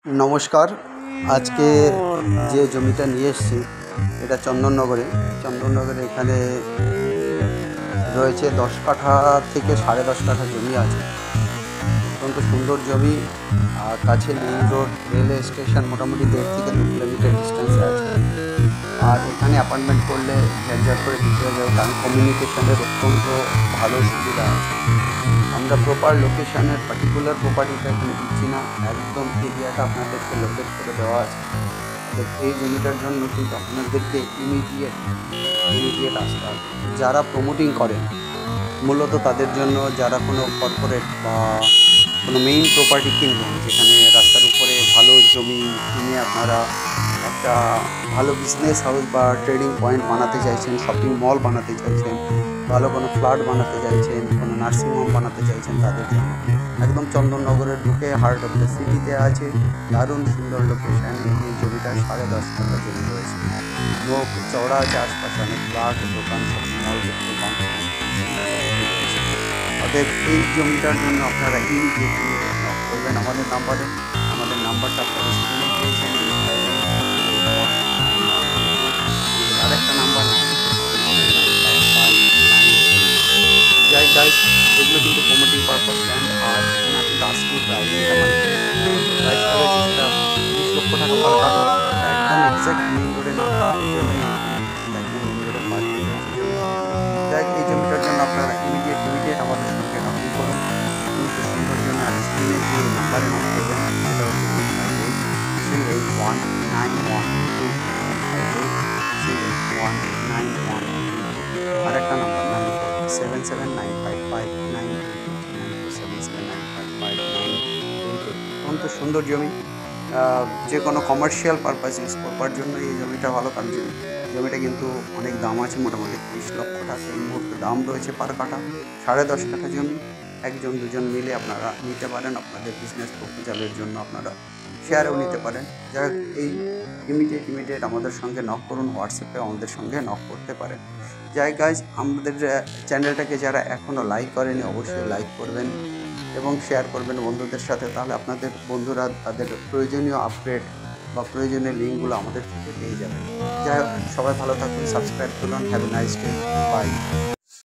নমস্কার। আজকে যে জমিটা নিয়ে এসেছি এটা চন্দননগরে। এখানে রয়েছে 10 কাঠা থেকে 10.5 কাঠা জমি আছে। অত্যন্ত সুন্দর জমি, আর কাছে মেইন রোড, রেলওয়ে স্টেশন মোটামুটি 1.5 থেকে 2 কিলোমিটার ডিস্টেন্সে আছে। আর এখানে অ্যাপার্টমেন্ট করলে ঝরঝর করে বিক্রি হয়ে যাবে, কারণ কমিউনিকেশনের অত্যন্ত ভালো সুবিধা আছে। আমরা প্রপার লোকেশানের পার্টিকুলার প্রপার্টিটা এখানে দিচ্ছি না, একদম এরিয়াটা আপনাদেরকে লোকেট করে দেওয়া আছে। এই জমিটার জন্য কিন্তু আপনাদেরকে ইমিডিয়েট আসতে হবে। যারা প্রমোটিং করেন মূলত তাদের জন্য, যারা কোনো কর্পোরেট বা কোনো মেইন প্রপার্টি কিনবেন, যেখানে রাস্তার উপরে ভালো জমি কিনে আপনারা একটা ভালো বিজনেস হাউস বা ট্রেডিং পয়েন্ট বানাতে চাইছেন, শপিং মল বানাতে চাইছেন, ভালো কোনো ফ্ল্যাট বানাতে চাইছেন, কোনো নার্সিংহোম বানাতে চাইছেন, তাদের জন্য একদম চন্দননগরে ঢুকে হার্ট অফ দ্য সিটিতে আছে। দারুণ সুন্দর লোকেশান। এই জমিটা 10.5 কাঠা জমি রয়েছে, লোক চওড়া আছে, আশপাশে অনেক ফ্ল্যাট, দোকান, শপিং মল দেখতে পান। অতএব এই জমিটার জন্য আপনারা ইমিডিয়েটলি নক করবেন আমাদের নাম্বারে। আমাদের নাম্বারটা আপনারা স্ক্রিনে পেয়েছেন। আরেকটা নাম্বার যাই গাইস, এগুলো কিন্তু প্রমোটিং পারপাস ল্যান্ড। আর এখানে কিন্তু আস্কিং প্রাইস, প্রাইসটা রয়েছে সেটা 20 লক্ষ টাকা পার কাঠা। একদম এক্স্যাক্ট মেইন রোডে না, একদম মেইন রোডে পার রয়েছে। যাই এই জমিটার জন্য আপনারা ইমিডিয়েট আমাদের সঙ্গে নক করুন। কিন্তু সুন্দর জন্য আর স্ক্রিনে যে নাম্বারে নক করবেন সেটা হচ্ছে 3819122, আরেকটা নাম্বার 9477955922, অত্যন্ত সুন্দর জমি। যে কোনো কমার্শিয়াল পারপাস ইউজ করবার জন্য এই জমিটা ভালো, কারণ জমিটা কিন্তু অনেক দাম আছে, মোটামুটি 30 লক্ষ টাকা এই মুহূর্তে দাম রয়েছে পার কাঠা। 10.5 কাঠা জমি একজন দুজন মিলে আপনারা নিতে পারেন, আপনাদের বিজনেস প্রপোজালের জন্য আপনারা শেয়ারেও নিতে পারেন। যাই হোক, এই ইমিডিয়েট আমাদের সঙ্গে নক করুন, হোয়াটসঅ্যাপে আমাদের সঙ্গে নক করতে পারেন। যাই গাইজ, আমাদের চ্যানেলটাকে যারা এখনও লাইক করেনি অবশ্যই লাইক করবেন এবং শেয়ার করবেন বন্ধুদের সাথে, তাহলে আপনাদের বন্ধুরা তাদের প্রয়োজনীয় আপডেট বা প্রয়োজনীয় লিঙ্কগুলো আমাদের থেকে পেয়ে যাবেন। যাই হোক, সবাই ভালো থাকুন, সাবস্ক্রাইব করুন। Have a nice day, by.